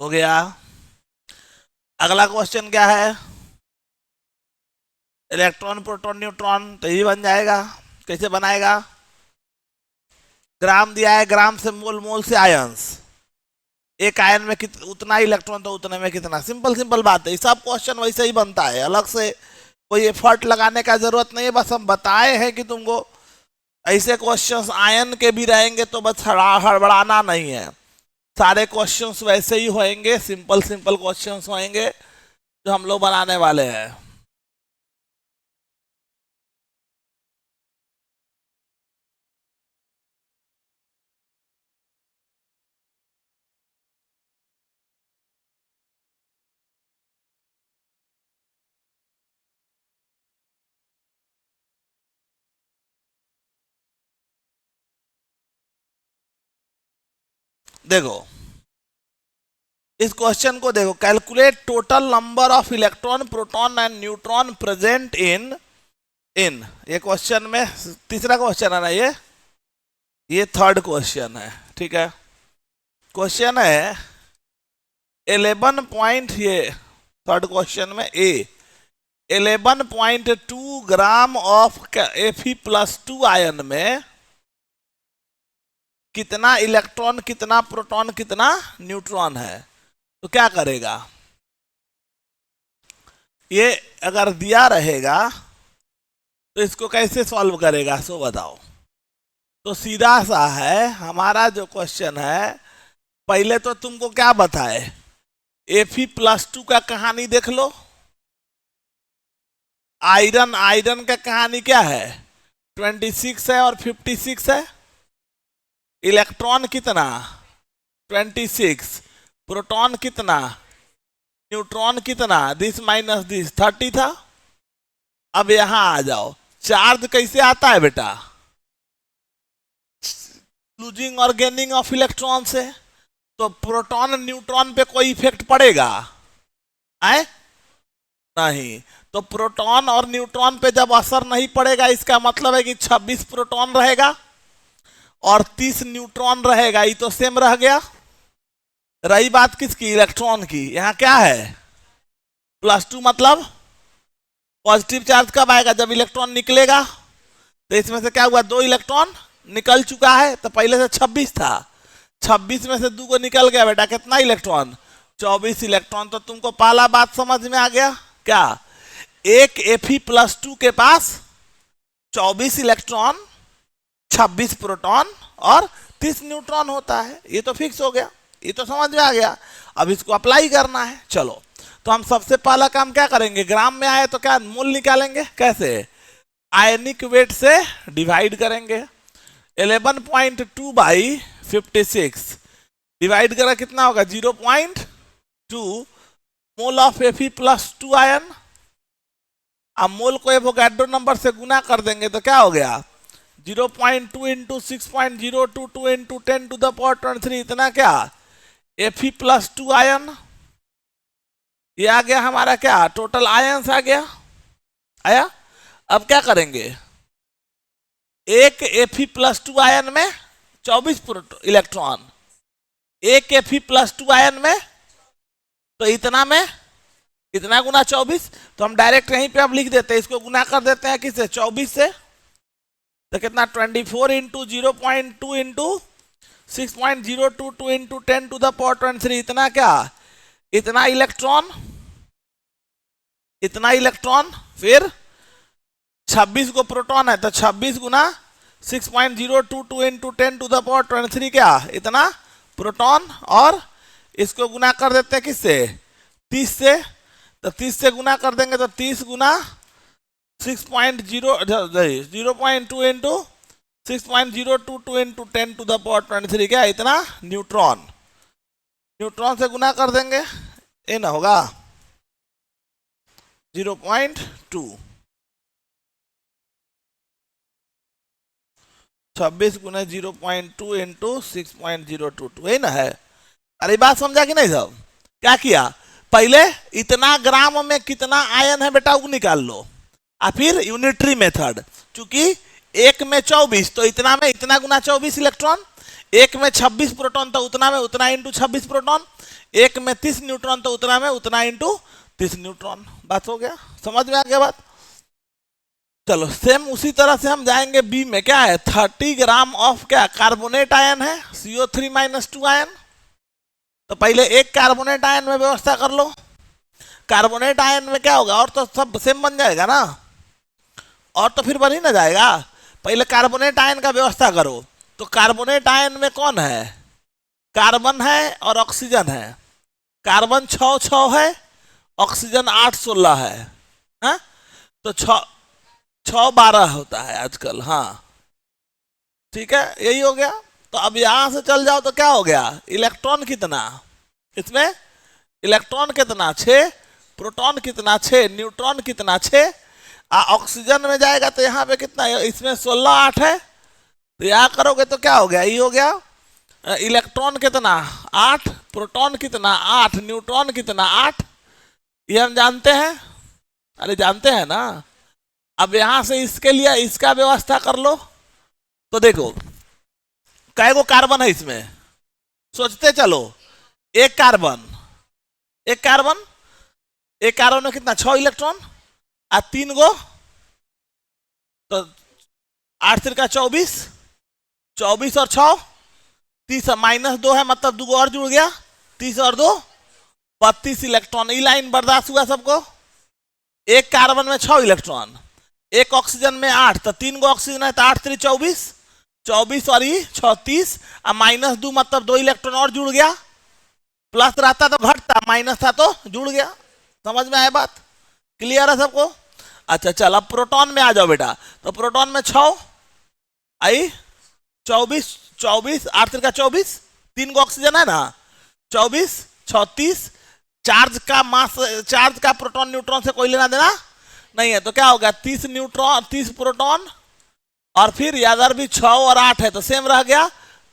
हो गया। अगला क्वेश्चन क्या है, इलेक्ट्रॉन प्रोटॉन न्यूट्रॉन, तो ये बन जाएगा। कैसे बनाएगा, ग्राम दिया है, ग्राम से मोल, मोल से आयंस, एक आयन में उतना इलेक्ट्रॉन तो उतने में कितना, सिंपल सिंपल बात है। सब क्वेश्चन वैसे ही बनता है, अलग से कोई एफर्ट लगाने का जरूरत नहीं है। बस हम बताए हैं कि तुमको ऐसे क्वेश्चंस आयन के भी रहेंगे तो बस हड़बड़ाना नहीं है। सारे क्वेश्चंस वैसे ही होंगे, सिंपल सिंपल क्वेश्चंस होंगे जो हम लोग बनाने वाले हैं। देखो इस क्वेश्चन को देखो, calculate total number of electron proton and neutron present in in ये क्वेश्चन में तीसरा क्वेश्चन है ना, ये थर्ड क्वेश्चन है, ठीक है। क्वेश्चन है 11 पॉइंट, ये थर्ड क्वेश्चन में ए 11.2 ग्राम ऑफ Fe+2 आयन में कितना इलेक्ट्रॉन, कितना प्रोटॉन, कितना न्यूट्रॉन है, तो क्या करेगा। ये अगर दिया रहेगा तो इसको कैसे सॉल्व करेगा, सो बताओ। तो सीधा सा है हमारा जो क्वेश्चन है, पहले तो तुमको क्या बताए, Fe+2 का कहानी देख लो। आयरन, आयरन का कहानी क्या है, 26 है और 56 है। इलेक्ट्रॉन कितना, 26, प्रोटॉन कितना, न्यूट्रॉन कितना, दिस माइनस दिस 30 था। अब यहां आ जाओ, चार्ज कैसे आता है बेटा, लूजिंग और गेनिंग ऑफ इलेक्ट्रॉन से। तो प्रोटॉन न्यूट्रॉन पे कोई इफेक्ट पड़ेगा, आए नहीं। तो प्रोटॉन और न्यूट्रॉन पे जब असर नहीं पड़ेगा, इसका मतलब है कि 26 प्रोटॉन रहेगा और 30 न्यूट्रॉन रहेगा, ये तो सेम रह गया। रही बात किसकी, इलेक्ट्रॉन की, यहां क्या है +2, मतलब पॉजिटिव चार्ज कब आएगा, जब इलेक्ट्रॉन निकलेगा। तो इसमें से क्या हुआ, 2 इलेक्ट्रॉन निकल चुका है, तो पहले से 26 था, 26 में से 2 को निकल गया बेटा, कितना इलेक्ट्रॉन, 24 इलेक्ट्रॉन। तो तुमको पहला बात समझ में आ गया क्या, एक Fe+2 के पास 24 इलेक्ट्रॉन, 26 प्रोटॉन और 30 न्यूट्रॉन होता है। ये तो फिक्स हो गया, ये तो समझ में आ गया। अब इसको अप्लाई करना है। चलो, तो हम सबसे पहला काम क्या करेंगे, ग्राम में आए तो क्या मोल निकालेंगे, कैसे, आयनिक वेट से डिवाइड करेंगे। 11.2 बाई 56 डिवाइड करा कितना होगा, 0.2 मोल ऑफ Fe+2 आयन। अब मोल को एवोगाड्रो नंबर से गुना कर देंगे तो क्या हो गया, 0.2 इंटू 6.022 इंटू 10⁻23, इतना क्या, Fe+2 आयन। ये आ गया हमारा क्या, टोटल आयंस आ गया, आया। अब क्या करेंगे, एक Fe+2 आयन में 24 इलेक्ट्रॉन, एक Fe+2 आयन में, तो इतना में इतना गुना 24, तो हम डायरेक्ट यहीं पे अब लिख देते हैं, इसको गुना कर देते हैं किससे, 24 से। तो कितना, 24 इंटू 0.2 इंटू 6.022 इंटू 10⁻23, इतना क्या, इतना इलेक्ट्रॉन, इतना इलेक्ट्रॉन। फिर 26 को प्रोटॉन है, तो 26 गुना 6.022 इंटू 10⁻23 क्या, इतना प्रोटॉन। और इसको गुना कर देते हैं किससे, 30 से। तो 30 से गुना कर देंगे तो 30 गुना 0.2 इंटू 6.022 इंटू 10⁻23 क्या, इतना न्यूट्रॉन। न्यूट्रॉन से गुना कर देंगे, ये ना होगा 0.2, 26 गुना 0.2 इंटू 6.022, यही ना है। अरे बात समझा कि नहीं सब, क्या किया, पहले इतना ग्राम में कितना आयन है बेटा वो निकाल लो, और फिर यूनिटरी मेथड, चूंकि एक में 24 तो इतना में इतना गुना 24 इलेक्ट्रॉन, एक में 26 प्रोटॉन तो उतना में उतना इंटू 26 प्रोटॉन, एक में 30 न्यूट्रॉन तो उतना में उतना इंटू 30 न्यूट्रॉन। बात हो गया, समझ में आ गया बात। चलो सेम उसी तरह से हम जाएंगे बी में, क्या है 30 ग्राम ऑफ क्या कार्बोनेट आयन है, CO3 - 2 आयन। तो पहले एक कार्बोनेट आयन में व्यवस्था कर लो। कार्बोनेट आयन में क्या होगा, और तो सब सेम बन जाएगा ना, और तो फिर बन ही ना जाएगा। पहले कार्बोनेट आयन का व्यवस्था करो। तो कार्बोनेट आयन में कौन है, कार्बन है और ऑक्सीजन है। कार्बन 6 है, ऑक्सीजन 8 16 है। हा? तो 6 12 होता है आजकल। हाँ ठीक है, यही हो गया। तो अब यहां से चल जाओ तो क्या हो गया, इलेक्ट्रॉन कितना इसमें, इलेक्ट्रॉन कितना 6, प्रोटॉन कितना 6, न्यूट्रॉन कितना 6। ऑक्सीजन में जाएगा तो यहाँ पे कितना है, इसमें 16 8 है। तो यहाँ करोगे तो क्या हो गया, ये हो गया। इलेक्ट्रॉन कितना 8, प्रोटॉन कितना 8, न्यूट्रॉन कितना 8। ये हम जानते हैं, अरे जानते हैं ना। अब यहां से इसके लिए इसका व्यवस्था कर लो। तो देखो कै गो कार्बन है इसमें, सोचते चलो। एक कार्बन, एक कार्बन, एक कार्बन में कितना 6 इलेक्ट्रॉन, और 3 गो, तो 8 तिरका 24, 24 और 6 30 -2 है, मतलब 2 और जुड़ गया, 30 और 2 32 इलेक्ट्रॉन। ई लाइन बर्दाश्त हुआ सबको। एक कार्बन में 6 इलेक्ट्रॉन, एक ऑक्सीजन में 8, तो 3 गो ऑक्सीजन है, तो 8 3 24, 24 और ये 36, -2 मतलब 2 इलेक्ट्रॉन और जुड़ गया। प्लस रहता तो घटता, माइनस था तो जुड़ गया। समझ में आया बात, क्लियर है सबको। अच्छा चल अब प्रोटॉन में आ जाओ बेटा। तो प्रोटॉन में 6 आई, 24 24 8 तिरका 24, 3 गो ऑक्सीजन है ना, 24 36। चार्ज का मास, चार्ज का प्रोटॉन न्यूट्रॉन से कोई लेना देना नहीं है। तो क्या होगा 30 न्यूट्रॉन 30 प्रोटॉन, और फिर यादर भी 6 और 8 है तो सेम रह गया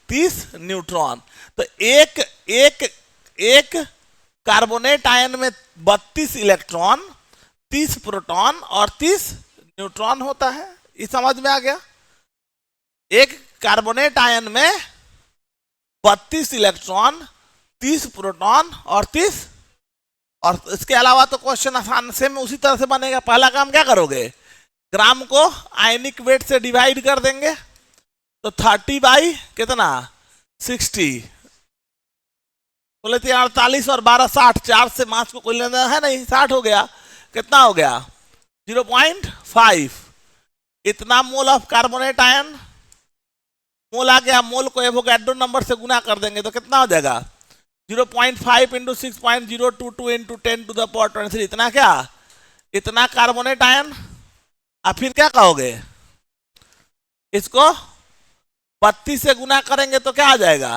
30 न्यूट्रॉन। तो एक एक एक कार्बोनेट आयन में 32 इलेक्ट्रॉन, 30 प्रोटॉन और 30 न्यूट्रॉन होता है। ये समझ में आ गया। एक कार्बोनेट आयन में 32 इलेक्ट्रॉन, 30 प्रोटॉन और 30, और इसके अलावा तो क्वेश्चन आसान सेम उसी तरह से बनेगा। पहला काम क्या करोगे, ग्राम को आयनिक वेट से डिवाइड कर देंगे। तो 30 बाई कितना 60, बोले थे 48 और 12 60, 4 से मास को कोई लेना है नहीं, 60 हो गया। कितना हो गया 0.5। इतना मोल ऑफ कार्बोनेट आयन, मोल आ गया, मोल को एवोगैड्रो नंबर से गुना कर देंगे तो कितना हो जाएगा 0.5 इंटू 6.022 इंटू 10⁻23। इतना क्या, इतना कार्बोनेट आयन। अब फिर क्या कहोगे, इसको 32 से गुना करेंगे तो क्या आ जाएगा,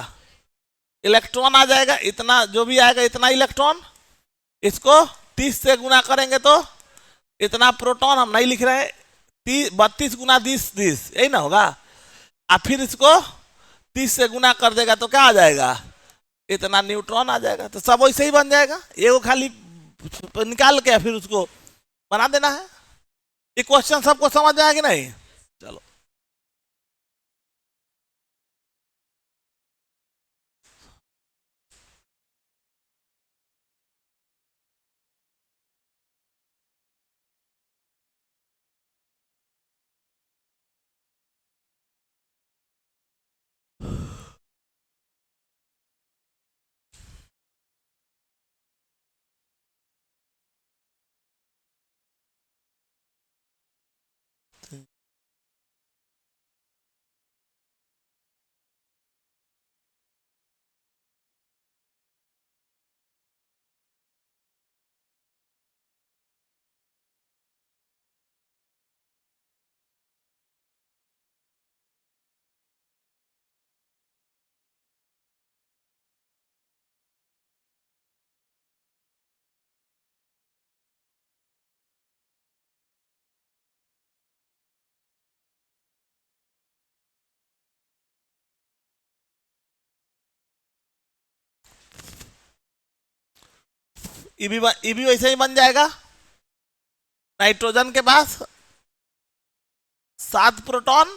इलेक्ट्रॉन आ जाएगा। इतना जो भी आएगा इतना इलेक्ट्रॉन। इसको 30 से गुना करेंगे तो इतना प्रोटॉन, हम नहीं लिख रहे, 32 गुना 30 30, यही ना होगा। अब फिर इसको 30 से गुना कर देगा तो क्या आ जाएगा, इतना न्यूट्रॉन आ जाएगा। तो सब वैसे ही बन जाएगा, ये वो खाली निकाल के फिर उसको बना देना है। ये क्वेश्चन सबको समझ में आया कि नहीं। चलो ये भी वैसे ही बन जाएगा। नाइट्रोजन के पास 7 प्रोटॉन,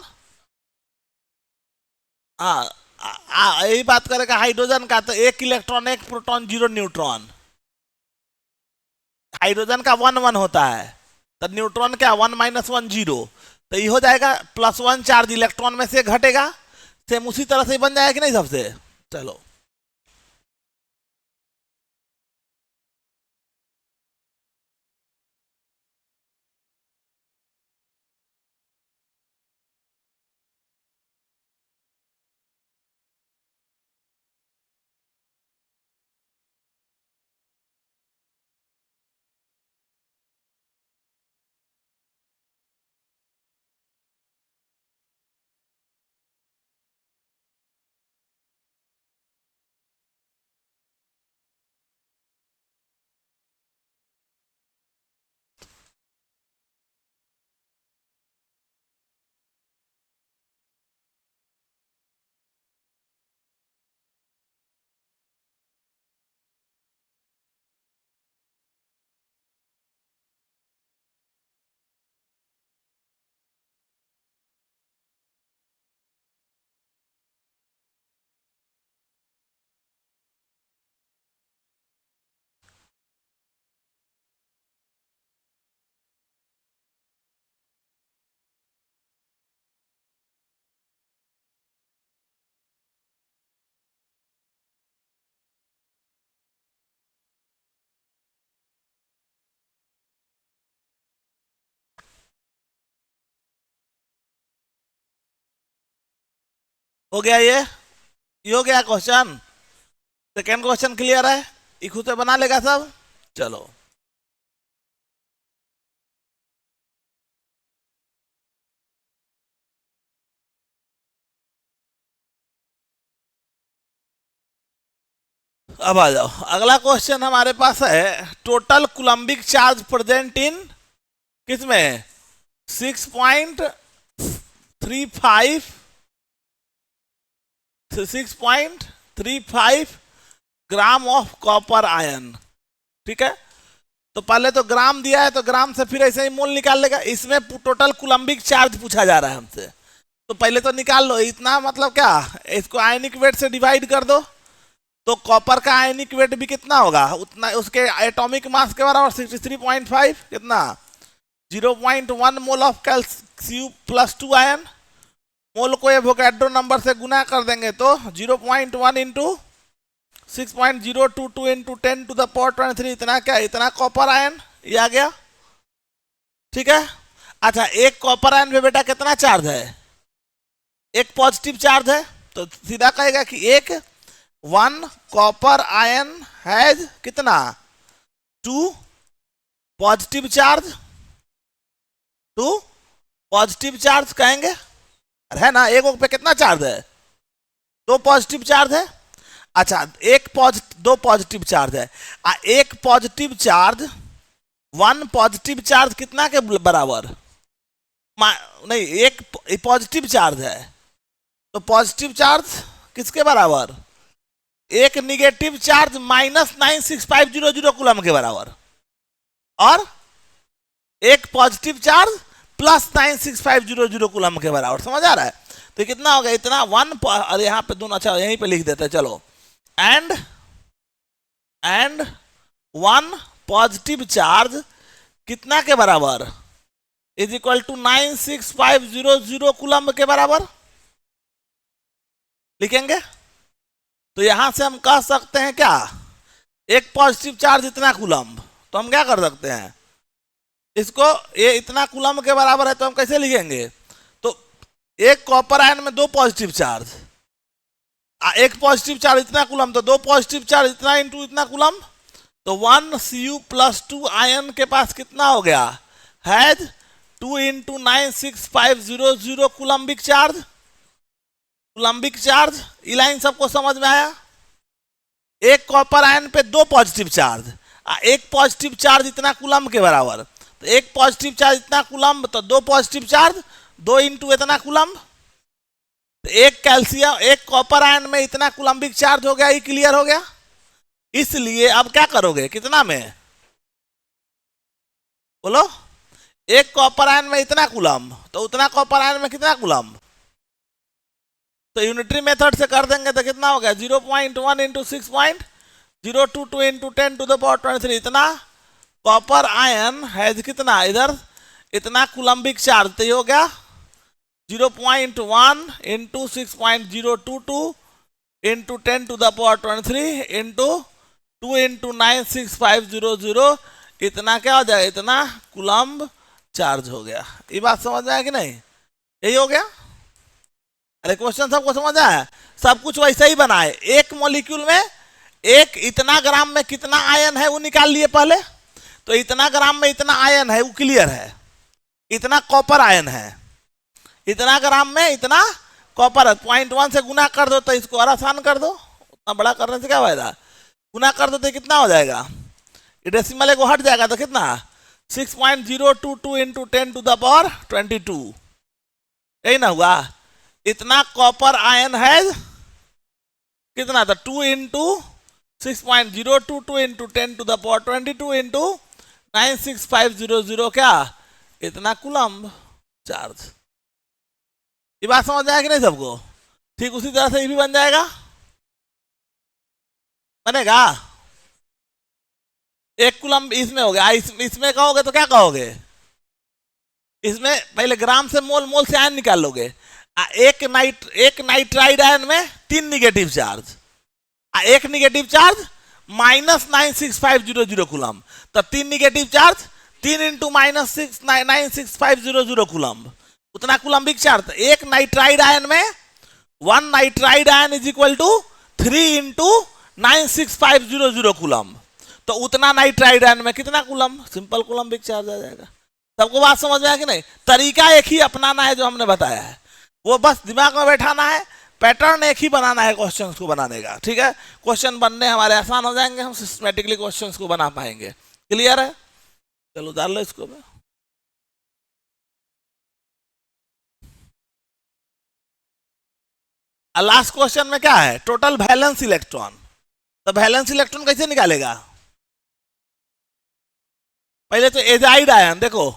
हाँ यही बात करेगा हाइड्रोजन का, तो एक इलेक्ट्रॉन एक प्रोटॉन जीरो न्यूट्रॉन। हाइड्रोजन का 1 1 होता है, तो न्यूट्रॉन क्या 1 - 1 0, तो ये हो जाएगा +1 चार्ज इलेक्ट्रॉन में से घटेगा। सेम उसी तरह से बन जाएगा कि नहीं सबसे। चलो हो गया ये हो गया क्वेश्चन। सेकेंड क्वेश्चन क्लियर है, ये खुद से बना लेगा सब। चलो अब आ जाओ, अगला क्वेश्चन हमारे पास है टोटल कुलम्बिक चार्ज प्रेजेंट इन किसमें 6.35 6.35 ग्राम ऑफ कॉपर आयन। ठीक है, तो पहले तो ग्राम दिया है, तो ग्राम से फिर ऐसे ही मोल निकाल लेगा। इसमें टोटल कुलम्बिक चार्ज पूछा जा रहा है हमसे, तो पहले तो निकाल लो इतना, मतलब क्या, इसको आयनिक वेट से डिवाइड कर दो, तो कॉपर का आयनिक वेट भी कितना होगा उतना, उसके एटॉमिक मास के बराबर 63.5, कितना 0.1 मोल ऑफ Cu+2 आयन। मोल को एवोगैड्रो नंबर से गुना कर देंगे तो 0.1 इंटू 6.022 इंटू 10⁻23, इतना क्या, इतना कॉपर आयन ये आ गया। ठीक है, अच्छा एक कॉपर आयन में बेटा कितना चार्ज है, एक पॉजिटिव चार्ज है, तो सीधा कहेगा कि एक 1 कॉपर आयन हैज कितना 2 पॉजिटिव चार्ज, 2 पॉजिटिव चार्ज कहेंगे, है ना। एक पे कितना चार्ज है, 2 पॉजिटिव चार्ज है। अच्छा दो पॉजिटिव चार्ज है, एक पॉजिटिव चार्ज 1 पॉजिटिव चार्ज कितना के बराबर, नहीं एक पॉजिटिव चार्ज है, तो पॉजिटिव चार्ज किसके बराबर, एक निगेटिव चार्ज -96500 कूलम के बराबर, और एक पॉजिटिव चार्ज +96500 कूलम के बराबर। समझ आ रहा है, तो कितना होगा, इतना 1, अरे यहाँ पे दोनों, अच्छा यहीं पे लिख देते हैं, चलो एंड 1 पॉजिटिव चार्ज कितना के बराबर इज इक्वल टू 96500 कूलम के बराबर लिखेंगे। तो यहां से हम कह सकते हैं क्या, एक पॉजिटिव चार्ज इतना कूलम, तो हम क्या कर सकते हैं, इसको ये इतना कूलम के बराबर है, तो हम कैसे लिखेंगे, तो एक कॉपर आयन में 2 पॉजिटिव चार्ज, एक पॉजिटिव चार्ज इतना कूलम, तो 2 पॉजिटिव चार्ज इतना इंटू इतना कूलम, तो 1 Cu+2 आयन के पास कितना हो गया, has 2 into 96500 Coulombic charge. Coulombic charge, ये लाइन सबको समझ में आया। एक कॉपर आयन पे 2 पॉजिटिव चार्ज, एक पॉजिटिव चार्ज इतना कूलम के बराबर, तो एक पॉजिटिव चार्ज इतना कूलम, तो 2 पॉजिटिव चार्ज 2 इंटू इतना कूलम, तो एक कैल्शियम एक कॉपर आयन में इतना कूलम्बिक चार्ज हो गया, ये क्लियर हो गया। इसलिए अब क्या करोगे, कितना में बोलो, एक कॉपर आयन में इतना कूलम, तो उतना कॉपर आयन में कितना कूलम, तो यूनिटरी मेथड से कर देंगे तो कितना हो गया 0.1 इंटू 6.022 इंटू 10⁻23 इतना कॉपर आयन है कितना इधर इतना कुलम्बिक चार्ज तो ये हो गया 0.1 इंटू 6.022 इंटू 10⁻23 इंटू 2 इंटू 96500 इतना क्या हो जाएगा इतना कुलम्ब चार्ज हो गया। ये बात समझ में आया कि नहीं? यही हो गया। अरे क्वेश्चन सबको समझ आया? सब कुछ वैसा ही बना है। एक मॉलिक्यूल में एक इतना ग्राम में कितना आयन है वो निकाल लिए पहले, तो इतना ग्राम में इतना आयन है वो क्लियर है, इतना कॉपर आयन है, इतना ग्राम में इतना कॉपर है, 0.1 से गुना कर दो तो इसको और आसान कर दो, उतना बड़ा करने से क्या फायदा, गुना कर दो तो कितना हो जाएगा, ये डेसिमल को हट जाएगा तो कितना 6.022 इंटू 10⁻22 यही ना हुआ। इतना कॉपर आयन है कितना था 2 इंटू 6.022 इंटू 10⁻22 इंटू 96500 क्या इतना कुलम्ब चार्ज। ये बात समझ आया कि नहीं सबको? ठीक उसी तरह से ये भी बन जाएगा, बनेगा। एक कुलम्ब इसमें हो गया, इसमें कहोगे तो क्या कहोगे, इसमें पहले ग्राम से मोल, मोल से आयन निकाल लोगे। एक नाइट्राइड आयन में 3 निगेटिव चार्ज, एक निगेटिव चार्ज -96500 कुलम्ब, तो 3 निगेटिव चार्ज 3 इंटू -96500 कुलम्ब, उतना कुलम्बिक चार्ज। एक नाइट्राइड आयन में 1 nitride ion is equal to 3 into 96500 coulomb, तो उतना नाइट्राइड आयन में कितना कुलम्ब, सिंपल कुलम्बिक चार्ज आ जाएगा। सबको बात समझ में आया कि नहीं? तरीका एक ही अपनाना है जो हमने बताया है, वो बस दिमाग में बैठाना है, पैटर्न एक ही बनाना है क्वेश्चंस को बनाने का। ठीक है, क्वेश्चन बनने हमारे आसान हो जाएंगे, हम सिस्टमेटिकली क्वेश्चंस को बना पाएंगे। क्लियर है? चलो डाल लो इसको में। लास्ट क्वेश्चन में क्या है, टोटल वैलेंस इलेक्ट्रॉन। तो वैलेंस इलेक्ट्रॉन कैसे निकालेगा? पहले तो एजाइड आयन देखो,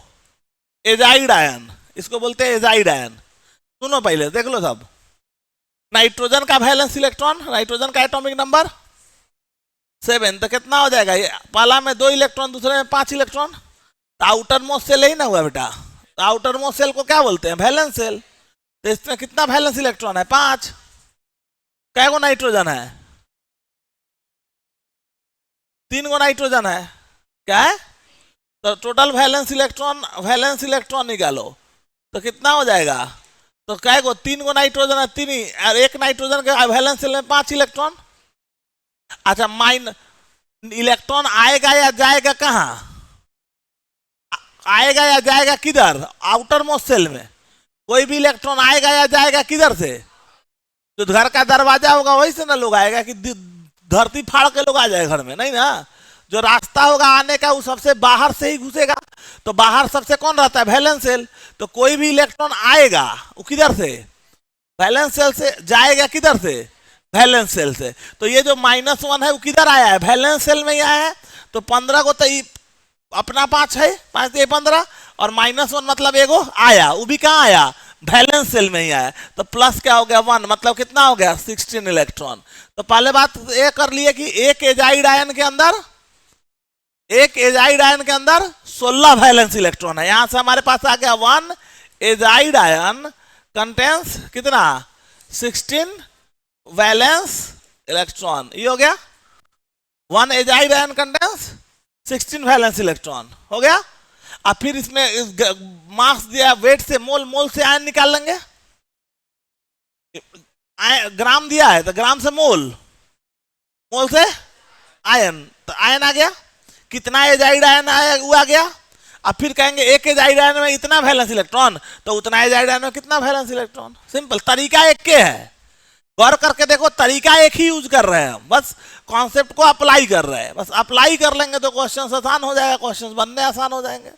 एजाइड आयन इसको बोलते हैं एजाइड आयन। सुनो पहले देख लो सब, नाइट्रोजन का वैलेंस इलेक्ट्रॉन, नाइट्रोजन का एटॉमिक नंबर 7, तो कितना हो जाएगा, ये पहला में 2 इलेक्ट्रॉन दूसरे में 5 इलेक्ट्रॉन, तो आउटर मोस्ट सेल ही ना हुआ बेटा, तो आउटर मोस्ट सेल को क्या बोलते हैं, वैलेंस सेल। तो इसमें कितना वैलेंस इलेक्ट्रॉन है 5, कै गो नाइट्रोजन है, 3 गो नाइट्रोजन है, क्या है, तो टोटल वैलेंस इलेक्ट्रॉन निकालो तो कितना हो जाएगा, तो कै गो 3 गो नाइट्रोजन है, 3 ही, और एक नाइट्रोजन के वैलेंस सेल में 5 इलेक्ट्रॉन। अच्छा इलेक्ट्रॉन आएगा या जाएगा कहाँ, आएगा या जाएगा किधर, आउटर मोस्ट सेल में। कोई भी इलेक्ट्रॉन आएगा या जाएगा किधर से, जो घर का दरवाजा होगा वही से ना लोग आएगा, कि धरती फाड़ के लोग आ जाए घर में, नहीं ना। जो रास्ता होगा आने का वो सबसे बाहर से ही घुसेगा, तो बाहर सबसे कौन रहता है, वैलेंस सेल। तो कोई भी इलेक्ट्रॉन आएगा वो किधर से, वैलेंस सेल से, जाएगा किधर से, वैलेंस सेल से। तो ये जो -1 है वो किधर आया है, वैलेंस सेल में ही आया है। तो 15 को तो अपना 5 है, 5 से 15, और -1 मतलब एगो आया, वो भी कहाँ आया, वैलेंस सेल में ही आया। तो प्लस क्या हो गया 1, मतलब कितना हो गया 16 इलेक्ट्रॉन। तो पहले बात ये कर लिए कि एक एजाइड आयन के अंदर, एक एजाइड आयन के अंदर 16 वैलेंस इलेक्ट्रॉन है। यहां से हमारे पास आ गया 1 एजाइड आयन कंटेंस कितना 16 वैलेंस इलेक्ट्रॉन, ये हो गया 1 azide ion contains 16 valence electron हो गया। अब फिर इसमें मास दिया, वेट से मोल, मोल से आयन निकाल लेंगे, ग्राम दिया है तो ग्राम से मोल, मोल से आयन, तो आयन आ गया, कितना एजाइड आयन आया वो आ गया। अब फिर कहेंगे एक एजाइड आयन में इतना वैलेंस इलेक्ट्रॉन, तो उतना एजाइड आयन में कितना वैलेंस इलेक्ट्रॉन, सिंपल, तरीका एक के है। गौर करके देखो, तरीका एक ही यूज कर रहे हैं, बस कॉन्सेप्ट को अप्लाई कर रहे हैं, बस अप्लाई कर लेंगे तो क्वेश्चन आसान हो जाएगा, क्वेश्चन बनने आसान हो जाएंगे।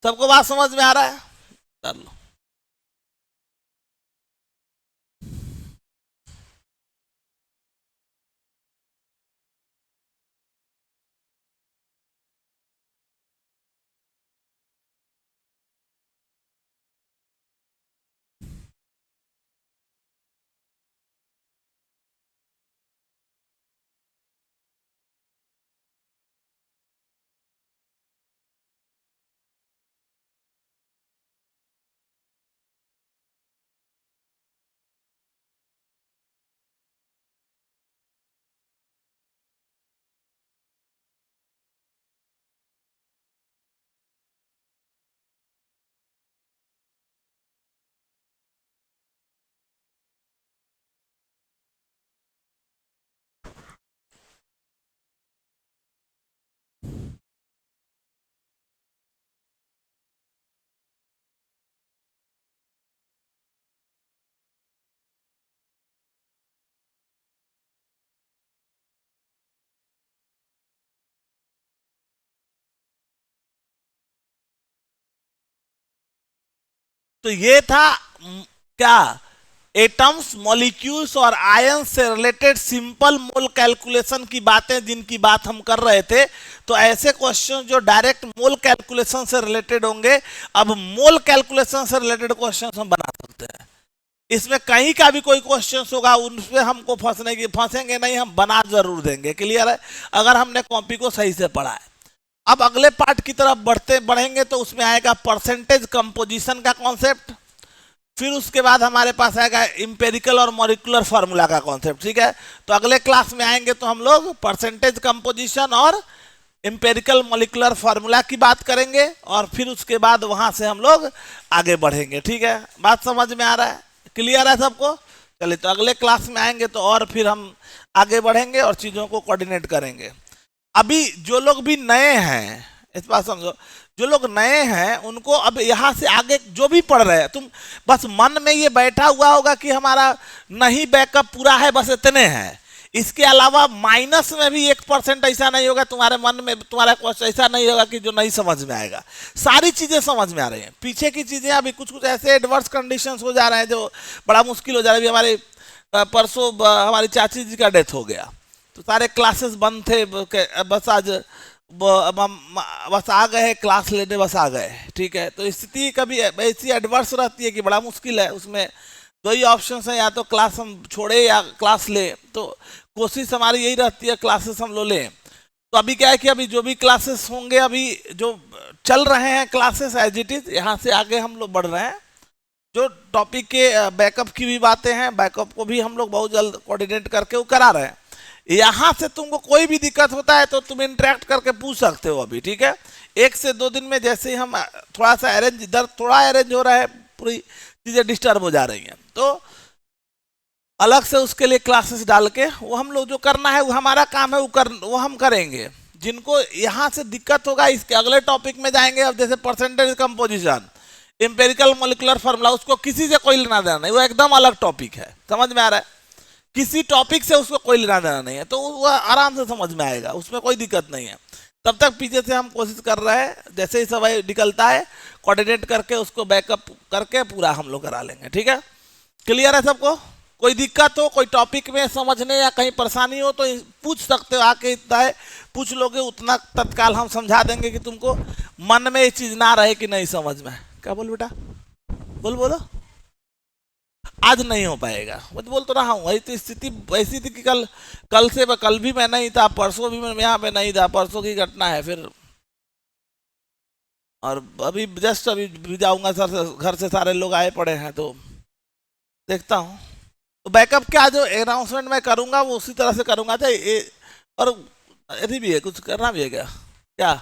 सबको बात समझ में आ रहा है? चलो। तो ये था क्या, एटम्स, मॉलिक्यूल्स और आयंस से रिलेटेड सिंपल मोल कैलकुलेशन की बातें, जिनकी बात हम कर रहे थे। तो ऐसे क्वेश्चन जो डायरेक्ट मोल कैलकुलेशन से रिलेटेड होंगे, अब मोल कैलकुलेशन से रिलेटेड क्वेश्चन हम बना सकते हैं। इसमें कहीं का भी कोई क्वेश्चन होगा उनपे हमको फंसेंगे नहीं, हम बना जरूर देंगे। क्लियर है, अगर हमने कॉपी को सही से पढ़ा है। अब अगले पार्ट की तरफ बढ़ेंगे तो उसमें आएगा परसेंटेज कंपोजिशन का कॉन्सेप्ट, फिर उसके बाद हमारे पास आएगा इंपेरिकल और मॉलिक्यूलर फार्मूला का कॉन्सेप्ट। ठीक है, तो अगले क्लास में आएंगे तो हम लोग परसेंटेज कंपोजिशन और इंपेरिकल मॉलिक्यूलर फार्मूला की बात करेंगे, और फिर उसके बाद वहां से हम लोग आगे बढ़ेंगे। ठीक है, बात समझ में आ रहा है, क्लियर है सबको? चलिए, तो अगले क्लास में आएंगे तो और फिर हम आगे बढ़ेंगे और चीजों को कोऑर्डिनेट करेंगे। अभी जो लोग भी नए हैं, इस बात समझो, जो लोग नए हैं उनको अब यहाँ से आगे जो भी पढ़ रहे हैं, तुम बस मन में ये बैठा हुआ होगा कि हमारा नहीं बैकअप पूरा है, बस इतने हैं। इसके अलावा माइनस में भी 1% ऐसा नहीं होगा तुम्हारे मन में, तुम्हारा क्वेश्चन ऐसा नहीं होगा कि जो नहीं समझ में आएगा। सारी चीजें समझ में आ रही हैं, पीछे की चीजें अभी कुछ कुछ ऐसे एडवर्स कंडीशंस हो जा रहे हैं जो बड़ा मुश्किल हो जा रहा है। अभी हमारे परसों हमारी चाची जी का डेथ हो गया, तो सारे क्लासेस बंद थे, बस आज बस आ गए क्लास लेने, बस आ गए। ठीक है, तो स्थिति कभी ऐसी एडवर्स रहती है कि बड़ा मुश्किल है। उसमें दो ही ऑप्शन है, या तो क्लास हम छोड़े या क्लास ले। तो कोशिश हमारी यही रहती है क्लासेस हम लोग लें। तो अभी क्या है कि अभी जो भी क्लासेस होंगे, अभी जो चल रहे हैं क्लासेस एज इट इज, यहाँ से आगे हम लोग बढ़ रहे हैं। जो टॉपिक के बैकअप की भी बातें हैं, बैकअप को भी हम लोग बहुत जल्द कोऑर्डिनेट करके वो करा रहे हैं। यहाँ से तुमको कोई भी दिक्कत होता है तो तुम इंटरेक्ट करके पूछ सकते हो अभी। ठीक है, 1 से 2 दिन में जैसे ही हम थोड़ा सा अरेंज, इधर थोड़ा अरेंज हो रहा है, पूरी चीजें डिस्टर्ब हो जा रही हैं, तो अलग से उसके लिए क्लासेस डाल के वो हम लोग जो करना है, वो हमारा काम है, वो हम करेंगे। जिनको यहाँ से दिक्कत होगा, इसके अगले टॉपिक में जाएंगे। अब जैसे percentage composition, empirical molecular formula, उसको किसी से कोई लेना देना नहीं, वो एकदम अलग टॉपिक है। समझ में आ रहा है? किसी टॉपिक से उसको कोई लेना देना नहीं है, तो वो आराम से समझ में आएगा, उसमें कोई दिक्कत नहीं है। तब तक पीछे से हम कोशिश कर रहे हैं, जैसे ही सब निकलता है कोऑर्डिनेट करके उसको बैकअप करके पूरा हम लोग करा लेंगे। ठीक है, क्लियर है सबको? कोई दिक्कत हो, कोई टॉपिक में समझने या कहीं परेशानी हो तो पूछ सकते हो आके। इतना है, पूछ लोगे उतना तत्काल हम समझा देंगे कि तुमको मन में ये चीज ना रहे कि नहीं समझ में। क्या बोल बेटा, बोलो। आज नहीं हो पाएगा, मैं तो बोल तो रहा हूँ। वही तो स्थिति वैसी थी कि कल भी मैं नहीं था, परसों भी मैं यहाँ पे नहीं था, परसों की घटना है फिर। और अभी जस्ट अभी भी जाऊंगा सर, घर से सारे लोग आए पड़े हैं, तो देखता हूँ। तो बैकअप क्या जो अनाउंसमेंट मैं करूंगा वो उसी तरह से करूंगा। और अभी भी है, कुछ करना भी है क्या?